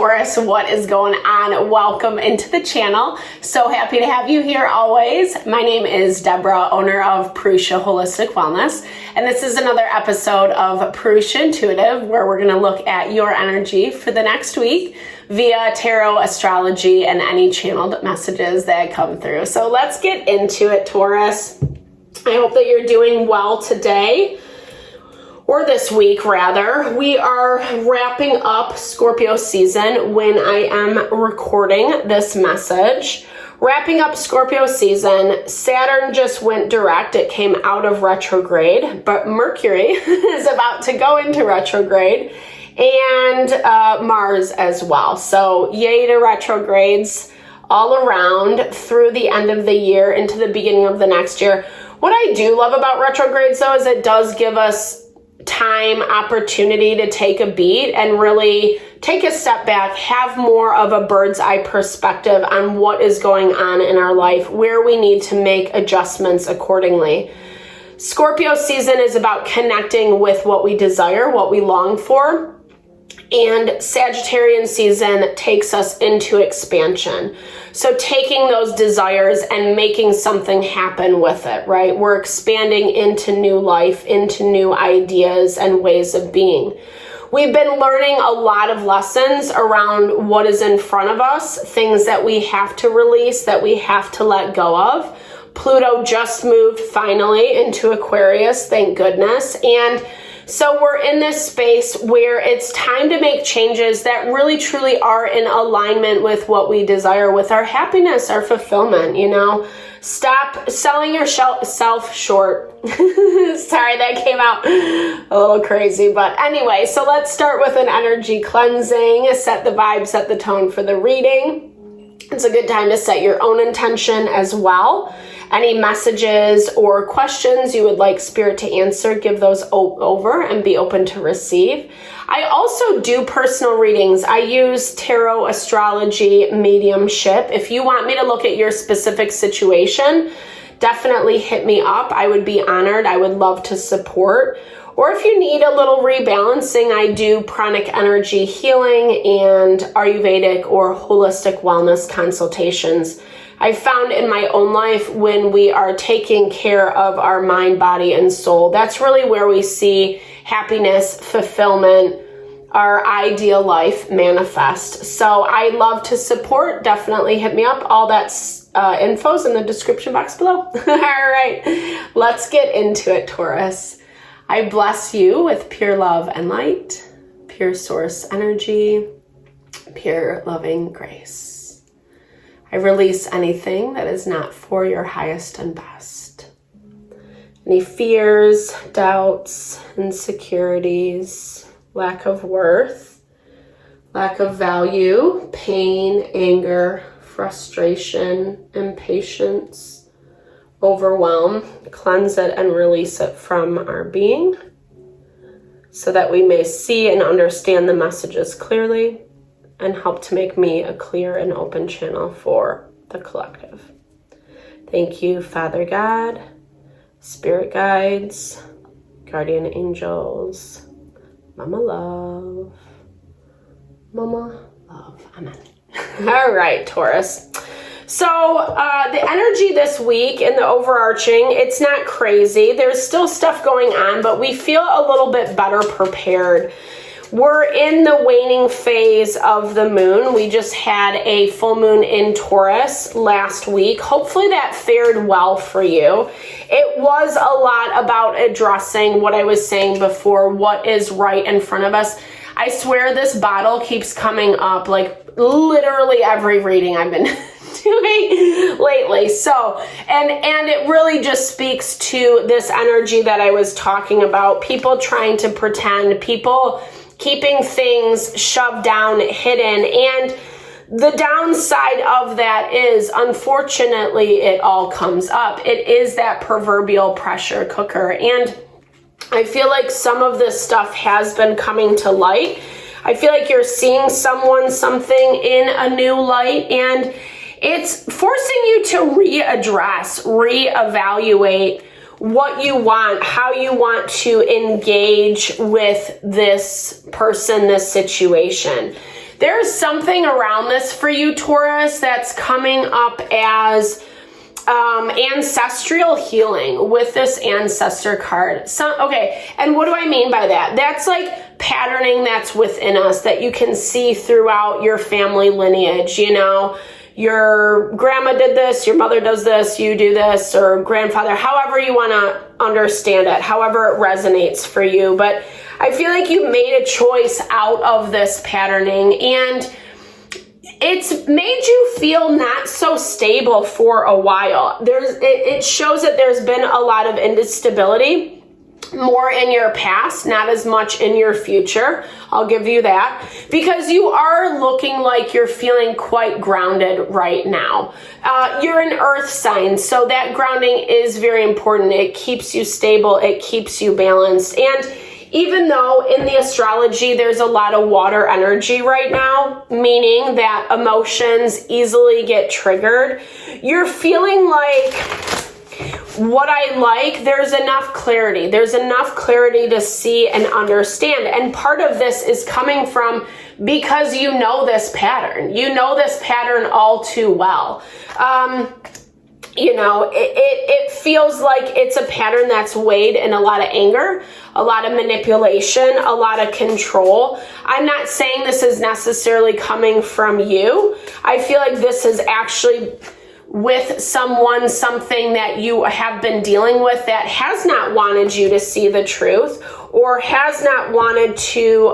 Taurus, what is going on? Welcome into the channel. So happy to have you here always. My name is Deborah, owner of Purusha Holistic Wellness, and this is another episode of Purusha Intuitive, where we're going to look at your energy for the next week via tarot, astrology, and any channeled messages that come through. So let's get into it, Taurus. I hope that you're doing well today. Or this week, rather. We are wrapping up Scorpio season when I am recording this message. Wrapping up Scorpio season, Saturn just went direct. It came out of retrograde, but Mercury is about to go into retrograde, and Mars as well. So yay to retrogrades all around through the end of the year into the beginning of the next year. What I do love about retrogrades, though, is it does give us time, opportunity to take a beat and really take a step back, have more of a bird's eye perspective on what is going on in our life, where we need to make adjustments accordingly. Scorpio season is about connecting with what we desire, what we long for. And Sagittarian season takes us into expansion. So taking those desires and making something happen with it, right? We're expanding into new life, into new ideas and ways of being. We've been learning a lot of lessons around what is in front of us, things that we have to release, that we have to let go of. Pluto just moved finally into Aquarius, thank goodness. And so we're in this space where it's time to make changes that really truly are in alignment with what we desire, with our happiness, our fulfillment, you know. Stop selling yourself short. Sorry, that came out a little crazy, but anyway, so let's start with an energy cleansing, set the vibe, set the tone for the reading. It's a good time to set your own intention as well. Any messages or questions you would like Spirit to answer, give those over and be open to receive. I also do personal readings. I use tarot, astrology, mediumship. If you want me to look at your specific situation, definitely hit me up. I would be honored. I would love to support. Or if you need a little rebalancing, I do pranic energy healing and Ayurvedic or holistic wellness consultations. I found in my own life when we are taking care of our mind, body, and soul, that's really where we see happiness, fulfillment, our ideal life manifest. So I love to support. Definitely hit me up. All that's info's in the description box below. All right, let's get into it, Taurus. I bless you with pure love and light, pure source energy, pure loving grace. I release anything that is not for your highest and best. Any fears, doubts, insecurities, lack of worth, lack of value, pain, anger, frustration, impatience, overwhelm. Cleanse it and release it from our being so that we may see and understand the messages clearly and help to make me a clear and open channel for the collective. Thank you, Father God, Spirit guides, guardian angels, Mama Love. Mama Love. Amen. All right, Taurus. So the energy this week in the overarching, it's not crazy. There's still stuff going on, but we feel a little bit better prepared. We're in the waning phase of the moon. We just had a full moon in Taurus last week. Hopefully that fared well for you. It was a lot about addressing what I was saying before, what is right in front of us. I swear this bottle keeps coming up like literally every reading I've been doing lately. So, and it really just speaks to this energy that I was talking about. People trying to pretend, people keeping things shoved down, hidden. And the downside of that is, unfortunately, it all comes up. It is that proverbial pressure cooker. And I feel like some of this stuff has been coming to light. I feel like you're seeing someone, something in a new light, and it's forcing you to readdress, reevaluate what you want, how you want to engage with this person, this situation. there's something around this for you, Taurus, that's coming up as ancestral healing with this ancestor card. Okay, and what do I mean by that? That's like patterning that's within us that you can see throughout your family lineage. You know, your grandma did this, your mother does this, you do this, or grandfather, however you want to understand it, however it resonates for you. But I feel like you made a choice out of this patterning, and it's made you feel not so stable for a while. It shows that there's been a lot of instability, more in your past, not as much in your future. I'll give you that, because you are looking like you're feeling quite grounded right now. You're an earth sign, so that grounding is very important. It keeps you stable. It keeps you balanced. And even though in the astrology there's a lot of water energy right now, meaning that emotions easily get triggered, you're feeling like, what I like, there's enough clarity. There's enough clarity to see and understand. And part of this is coming from because you know this pattern. You know this pattern all too well. You know, it feels like it's a pattern that's weighed in a lot of anger, a lot of manipulation, a lot of control. I'm not saying this is necessarily coming from you. I feel like this is actually with someone, something that you have been dealing with that has not wanted you to see the truth, or has not wanted to,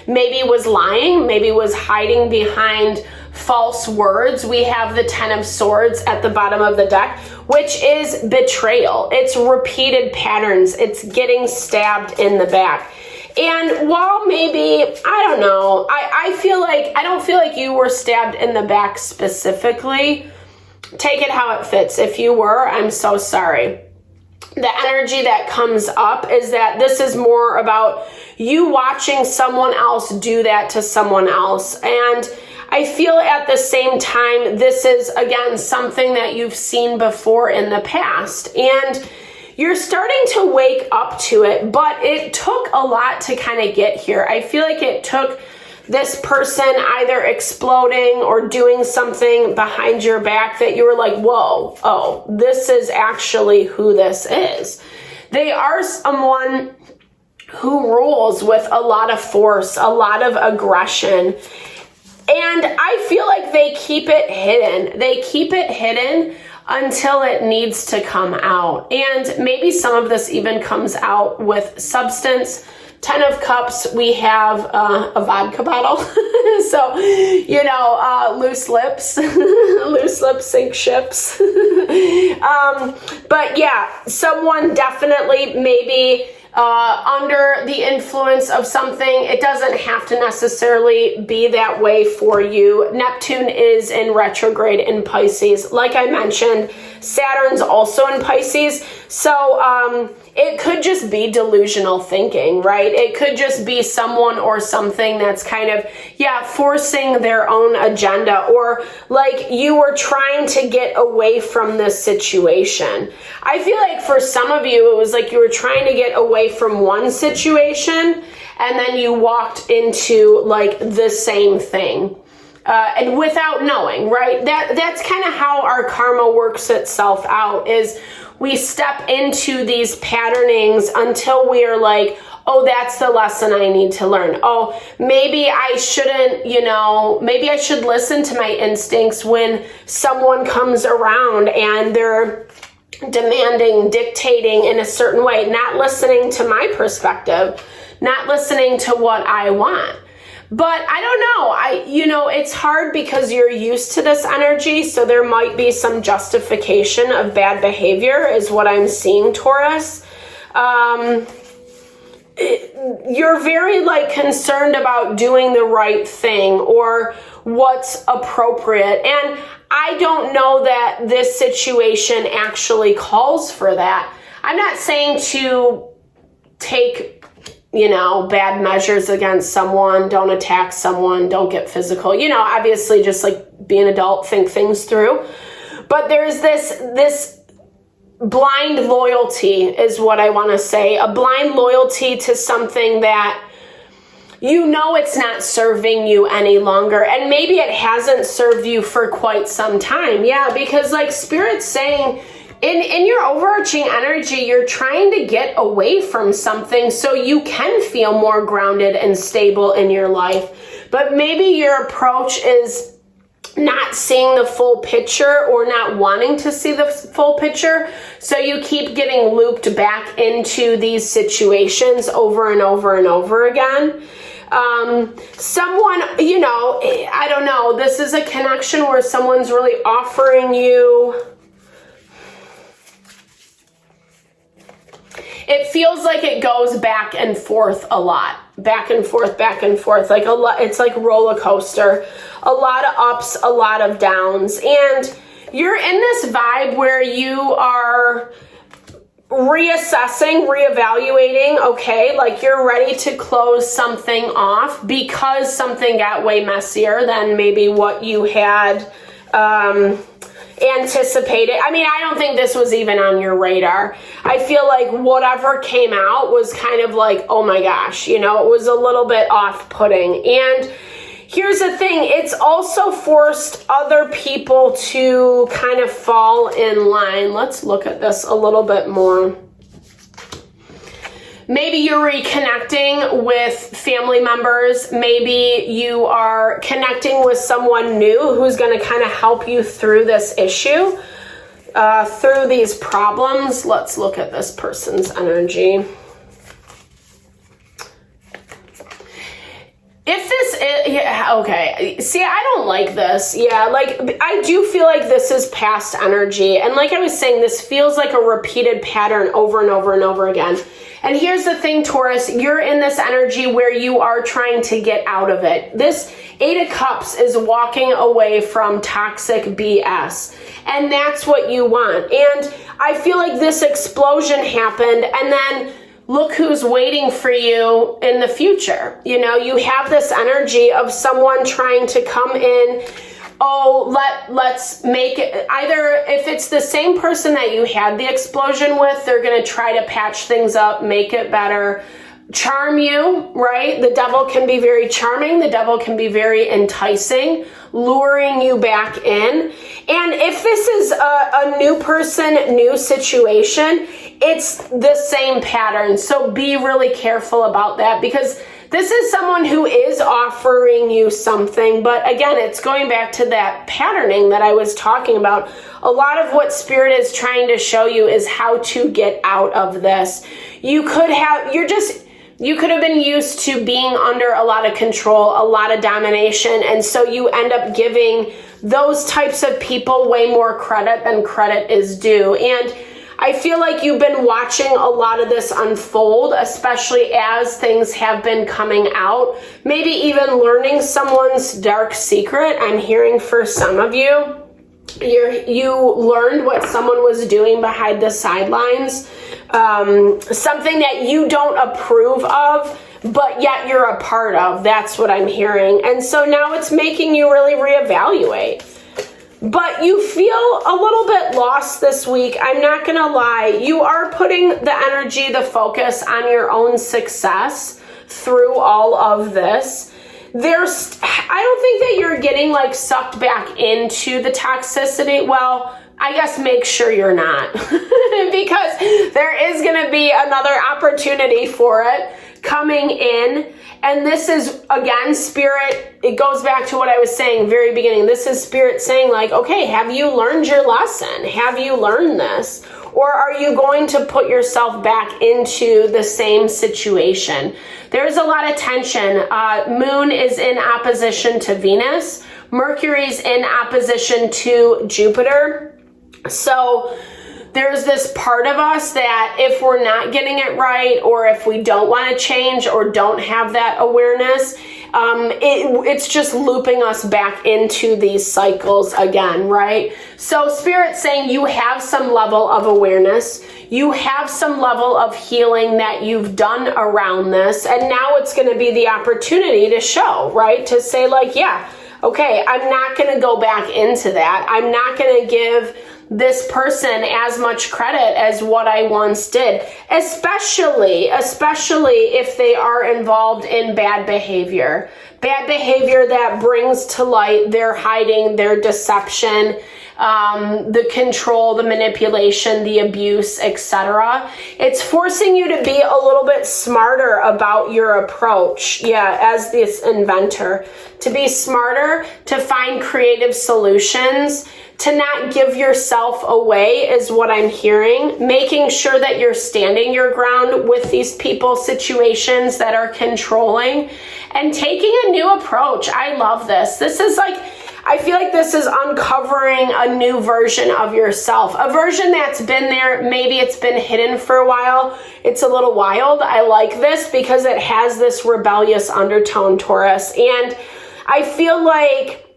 maybe was lying, maybe was hiding behind false words. We have the 10 of Swords at the bottom of the deck, which is betrayal. It's repeated patterns. It's getting stabbed in the back. And while maybe, I don't know, I don't feel like you were stabbed in the back specifically. Take it how it fits. If you were, I'm so sorry. The energy that comes up is that this is more about you watching someone else do that to someone else. And I feel at the same time, this is, again, something that you've seen before in the past. And you're starting to wake up to it, but it took a lot to kind of get here. I feel like it took this person either exploding or doing something behind your back that you were like, whoa, oh, this is actually who this is. They are someone who rules with a lot of force, a lot of aggression. And I feel like they keep it hidden. They keep it hidden until it needs to come out. And maybe some of this even comes out with substance. 10 of Cups, we have a vodka bottle. So, you know, loose lips, loose lips sink ships. But yeah, someone definitely maybe under the influence of something. It doesn't have to necessarily be that way for you. Neptune is in retrograde in Pisces. Like I mentioned, Saturn's also in Pisces. So it could just be delusional thinking, right? It could just be someone or something that's kind of, forcing their own agenda, or like you were trying to get away from this situation. I feel like for some of you, it was like you were trying to get away from one situation and then you walked into like the same thing. And without knowing, right? That's kind of how our karma works itself out, is we step into these patternings until we are like, oh, that's the lesson I need to learn. Oh, maybe I shouldn't, maybe I should listen to my instincts when someone comes around and they're demanding, dictating in a certain way, not listening to my perspective, not listening to what I want. But I don't know. It's hard because you're used to this energy, so there might be some justification of bad behavior is what I'm seeing, Taurus. You're very concerned about doing the right thing or what's appropriate. And I don't know that this situation actually calls for that. I'm not saying to take bad measures against someone, don't attack someone, don't get physical, obviously just be an adult, think things through. But there's this blind loyalty is what I want to say, a blind loyalty to something that you know it's not serving you any longer. And maybe it hasn't served you for quite some time. Yeah, because like Spirit's saying, in your overarching energy, you're trying to get away from something so you can feel more grounded and stable in your life. But maybe your approach is not seeing the full picture or not wanting to see the full picture. So you keep getting looped back into these situations over and over and over again. Someone, you know, I don't know, this is a connection where someone's really offering you. It feels like it goes back and forth a lot. Back and forth, back and forth. Like a lot, it's like roller coaster. A lot of ups, a lot of downs. And you're in this vibe where you are reassessing, reevaluating, okay, like you're ready to close something off because something got way messier than maybe what you had anticipated. I mean, I don't think this was even on your radar. I feel like whatever came out was kind of like, oh my gosh, you know, it was a little bit off-putting. And here's the thing, it's also forced other people to kind of fall in line. Let's look at this a little bit more. Maybe you're reconnecting with family members. Maybe you are connecting with someone new who's going to kind of help you through this issue, through these problems. Let's look at this person's energy. If this is, yeah, okay. See, I don't like this. Yeah, like I do feel like this is past energy. And like I was saying, this feels like a repeated pattern over and over and over again. And here's the thing, Taurus, you're in this energy where you are trying to get out of it. This 8 of Cups is walking away from toxic BS. And that's what you want. And I feel like this explosion happened, and then look who's waiting for you in the future. You know, you have this energy of someone trying to come in. Oh, let's make it, either if it's the same person that you had the explosion with, they're going to try to patch things up, make it better, charm you, right? The devil can be very charming. The devil can be very enticing, luring you back in. And if this is a new person, new situation, it's the same pattern. So be really careful about that, because this is someone who is offering you something, but again, it's going back to that patterning that I was talking about. A lot of what Spirit is trying to show you is how to get out of this. You could have been used to being under a lot of control, a lot of domination, and so you end up giving those types of people way more credit than credit is due. And I feel like you've been watching a lot of this unfold, especially as things have been coming out. Maybe even learning someone's dark secret. I'm hearing for some of you, you learned what someone was doing behind the sidelines. Something that you don't approve of, but yet you're a part of. That's what I'm hearing. And so now it's making you really reevaluate. But you feel a little bit lost this week. I'm not going to lie. You are putting the energy, the focus on your own success through all of this. I don't think that you're getting like sucked back into the toxicity. Well, I guess make sure you're not, because there is going to be another opportunity for it coming in. And this is, again, Spirit, it goes back to what I was saying very beginning. This is Spirit saying like, okay, have you learned your lesson? Have you learned this? Or are you going to put yourself back into the same situation? There's a lot of tension. Moon is in opposition to Venus. Mercury's in opposition to Jupiter. So there's this part of us that if we're not getting it right, or if we don't want to change or don't have that awareness, it's just looping us back into these cycles again, right? So Spirit's saying you have some level of awareness. You have some level of healing that you've done around this. And now it's going to be the opportunity to show, right? To say like, yeah, okay, I'm not going to go back into that. I'm not going to give this person as much credit as what I once did, especially if they are involved in bad behavior that brings to light their hiding, their deception, the control, the manipulation, the abuse, etc. It's forcing you to be a little bit smarter about your approach. Yeah, as this inventor, to be smarter, to find creative solutions, to not give yourself away is what I'm hearing. Making sure that you're standing your ground with these people, situations that are controlling, and taking a new approach. I love this. This is like, I feel like this is uncovering a new version of yourself, a version that's been there. Maybe it's been hidden for a while. It's a little wild. I like this because it has this rebellious undertone, Taurus. And I feel like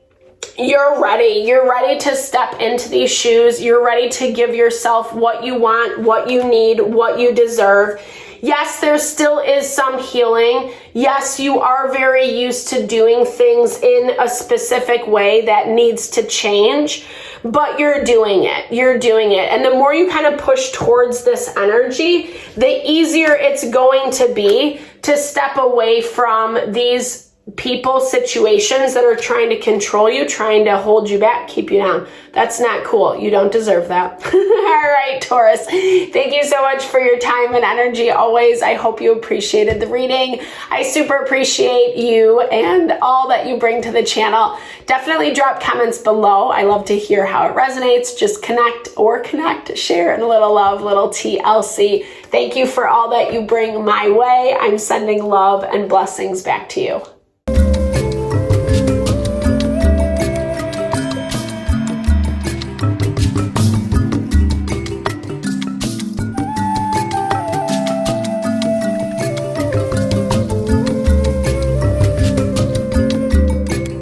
you're ready. You're ready to step into these shoes. You're ready to give yourself what you want, what you need, what you deserve. Yes, there still is some healing. Yes, you are very used to doing things in a specific way that needs to change, but you're doing it. You're doing it. And the more you kind of push towards this energy, the easier it's going to be to step away from these people, situations that are trying to control you, trying to hold you back, keep you down. That's not cool. You don't deserve that. All right, Taurus. Thank you so much for your time and energy always. I hope you appreciated the reading. I super appreciate you and all that you bring to the channel. Definitely drop comments below. I love to hear how it resonates. Just connect, share, and a little love, little TLC. Thank you for all that you bring my way. I'm sending love and blessings back to you.